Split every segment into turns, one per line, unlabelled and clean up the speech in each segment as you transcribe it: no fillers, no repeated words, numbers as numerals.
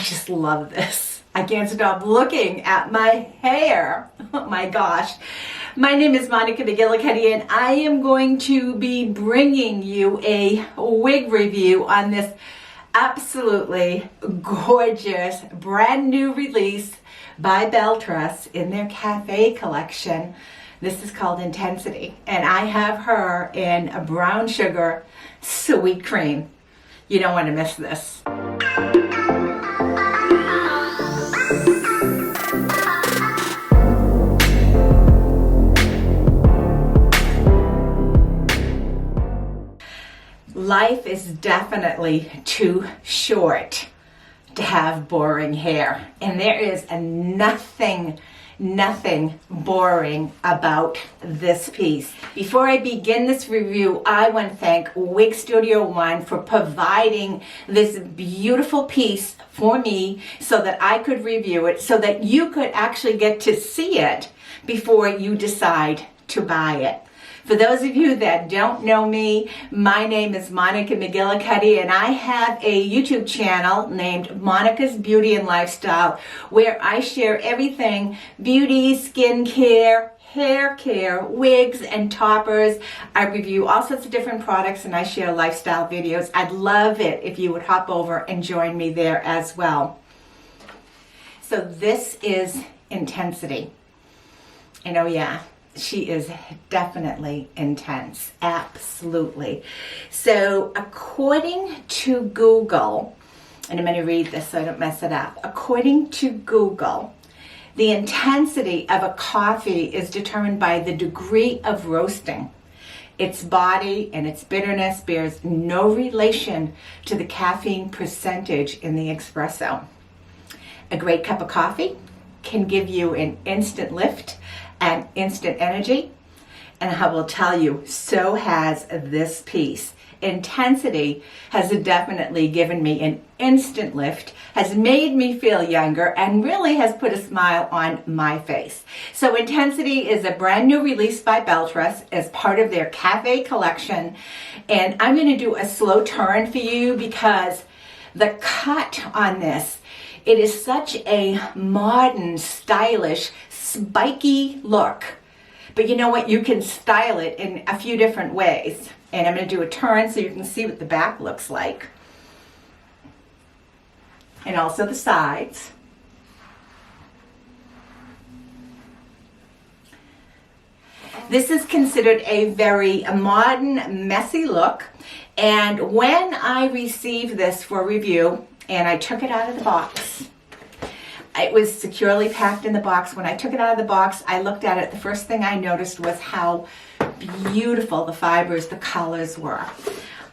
just love this. I can't stop looking at my hair. Oh my gosh. My name is Monika McGillicuddy, and I am going to be bringing you a wig review on this absolutely gorgeous brand new release by Belle Tress in their cafe collection. This is called Intensity, and I have her in a brown sugar sweet cream. You don't want to miss this. Life is definitely too short to have boring hair, and there is nothing boring about this piece. Before I begin this review, I want to thank Wig Studio One for providing this beautiful piece for me so that I could review it, so that you could actually get to see it before you decide to buy it. For those of you that don't know me, my name is Monika McGillicuddy, and I have a YouTube channel named Monika's Beauty and Lifestyle, where I share everything beauty, skincare, hair care, wigs, and toppers. I review all sorts of different products, and I share lifestyle videos. I'd love it if you would hop over and join me there as well. So this is Intensity. And oh yeah, she is definitely intense, absolutely. So according to Google, and I'm going to read this so I don't mess it up. According to Google, the intensity of a coffee is determined by the degree of roasting. Its body and its bitterness bears no relation to the caffeine percentage in the espresso. A great cup of coffee can give you an instant lift and instant energy, and I will tell you, so has this piece. Intensity has definitely given me an instant lift, has made me feel younger, and really has put a smile on my face. So Intensity is a brand new release by Belle Tress as part of their cafe collection, and I'm going to do a slow turn for you because the cut on this, it is such a modern, stylish, spiky look. But you know what? You can style it in a few different ways. And I'm going to do a turn so you can see what the back looks like. And also the sides. This is considered a very modern, messy look. And when I received this for review, and I took it out of the box, it was securely packed in the box. When I took it out of the box, I looked at it. The first thing I noticed was how beautiful the fibers, the colors were.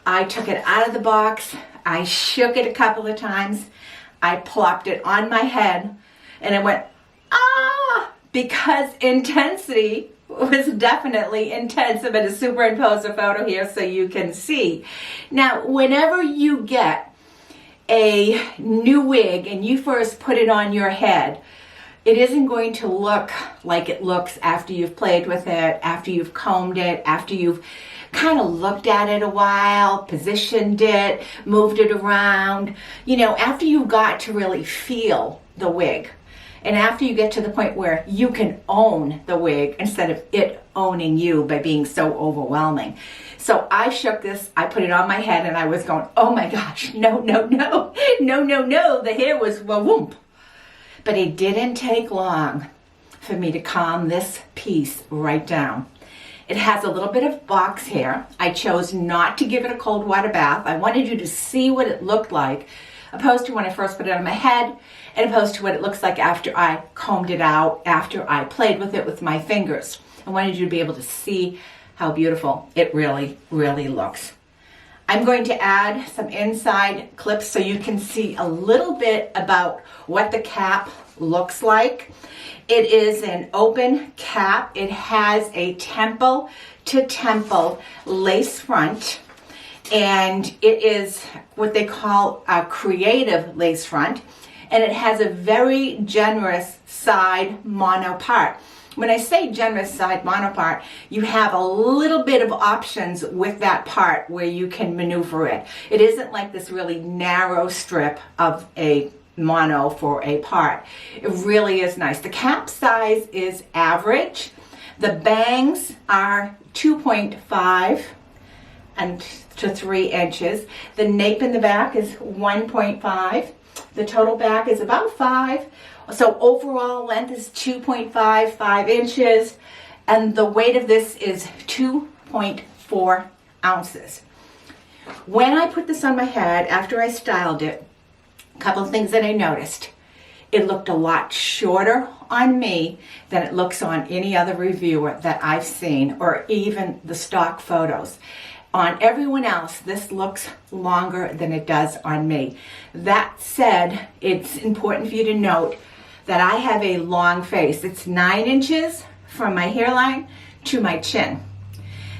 I took it out of the box. I shook it a couple of times. I plopped it on my head, and it went, ah, because Intensity was definitely intense. I'm going to superimpose a photo here so you can see. Now, whenever you get a new wig and you first put it on your head, it isn't going to look like it looks after you've played with it, after you've combed it, after you've kind of looked at it a while, positioned it, moved it around, you know, after you got to really feel the wig. And after you get to the point where you can own the wig instead of it owning you by being so overwhelming. So I shook this, I put it on my head, and I was going, oh my gosh, no, the hair was whoomp. But it didn't take long for me to calm this piece right down. It has a little bit of box hair. I chose not to give it a cold water bath. I wanted you to see what it looked like, opposed to when I first put it on my head, and opposed to what it looks like after I combed it out, after I played with it with my fingers. I wanted you to be able to see how beautiful it really looks. I'm going to add some inside clips so you can see a little bit about what the cap looks like. It is an open cap. It has a temple to temple lace front, and it is what they call a creative lace front, and it has a very generous side mono part. When I say generous side mono part, you have a little bit of options with that part where you can maneuver it. It isn't like this really narrow strip of a mono for a part. It really is nice. The cap size is average. The bangs are 2.5 and to 3 inches. The nape in the back is 1.5. The total back is about 5. So overall length is 5 inches. And the weight of this is 2.4 ounces. When I put this on my head, after I styled it, a couple of things that I noticed. It looked a lot shorter on me than it looks on any other reviewer that I've seen, or even the stock photos. On everyone else, this looks longer than it does on me. That said, it's important for you to note that I have a long face. It's 9 inches from my hairline to my chin.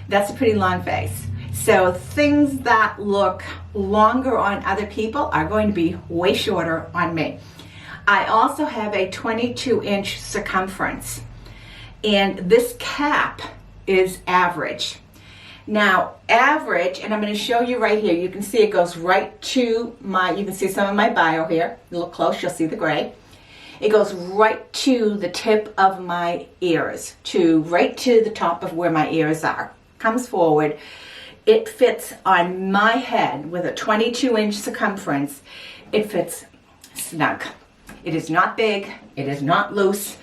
That's a pretty long face. So things that look longer on other people are going to be way shorter on me. I also have a 22-inch circumference, and this cap is average. Now, average, and I'm going to show you right here, you can see it goes right to my, you can see some of my bio here. You look close, you'll see the gray. It goes right to the tip of my ears, right to the top of where my ears are. Comes forward. It fits on my head with a 22-inch circumference. It fits snug. It is not big. It is not loose.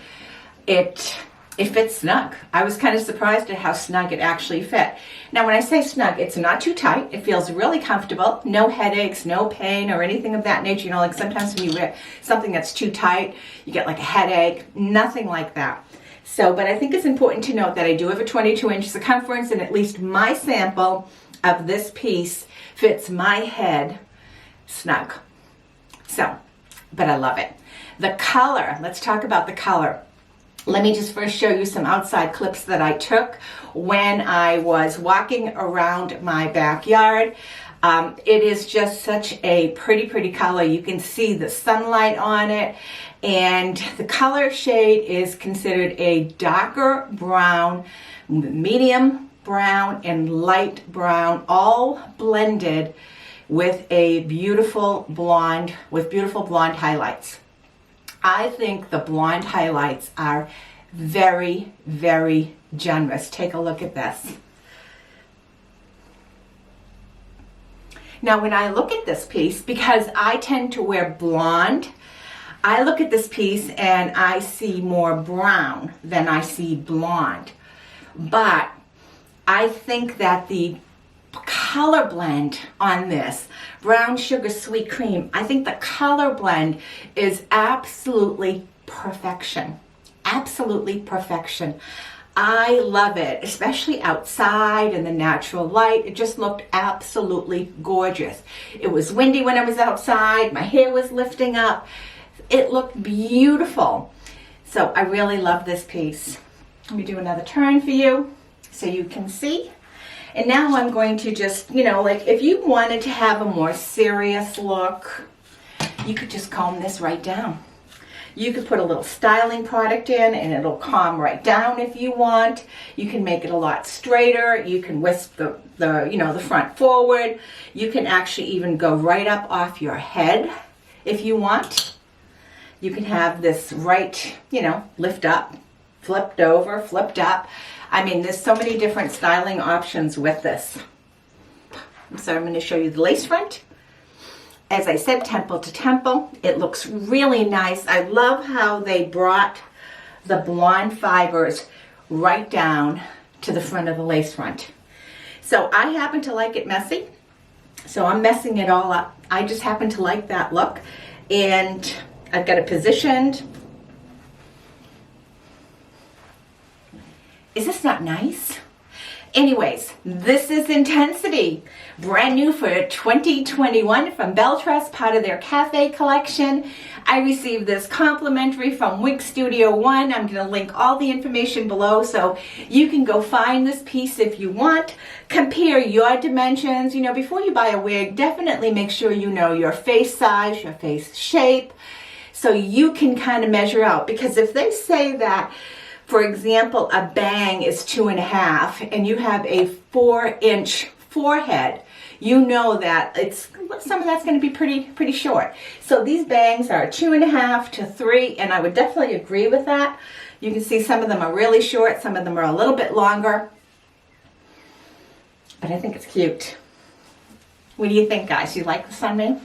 It fits snug. I was kind of surprised at how snug it actually fit. Now, when I say snug, it's not too tight. It feels really comfortable. No headaches, no pain, or anything of that nature. You know, like sometimes when you wear something that's too tight, you get like a headache. Nothing like that. So, but I think it's important to note that I do have a 22-inch circumference, and at least my sample of this piece fits my head snug. So, but I love it. The color, let's talk about the color. Let me just first show you some outside clips that I took when I was walking around my backyard. It is just such a pretty color. You can see the sunlight on it, and the color shade is considered a darker brown, medium brown, and light brown, all blended with a beautiful blonde, highlights. I think the blonde highlights are very generous. Take a look at this. Now, when I look at this piece, because I tend to wear blonde, I look at this piece and I see more brown than I see blonde. But I think that the color blend on this, brown sugar sweet cream, I think the color blend is absolutely perfection. Absolutely perfection. I love it, especially outside in the natural light. It just looked absolutely gorgeous. It was windy when I was outside. My hair was lifting up. It looked beautiful. So I really love this piece. Let me do another turn for you so you can see. And now I'm going to just, you know, like if you wanted to have a more serious look, you could just comb this right down. You could put a little styling product in and it'll calm right down if you want. You can make it a lot straighter. You can whisk the front forward. You can actually even go right up off your head if you want. You can have this right, lift up, flipped over, flipped up. I mean, there's so many different styling options with this. So I'm going to show you the lace front. As I said, temple to temple. It looks really nice. I love how they brought the blonde fibers right down to the front of the lace front. So I happen to like it messy. So I'm messing it all up. I just happen to like that look. And I've got it positioned. Is this not nice? Anyways, this is Intensity, brand new for 2021 from Belle Tress, part of their cafe collection. I received this complimentary from Wig Studio One. I'm going to link all the information below so you can go find this piece if you want. Compare your dimensions. Before you buy a wig, definitely make sure you know your face size, your face shape, so you can kind of measure out. Because if they say that, for example, a bang is 2.5 and you have a 4-inch forehead, you know that some of that's going to be pretty short. So these bangs are 2.5 to 3, and I would definitely agree with that. You can see some of them are really short, some of them are a little bit longer, but I think it's cute. What do you think, guys? You like this on me?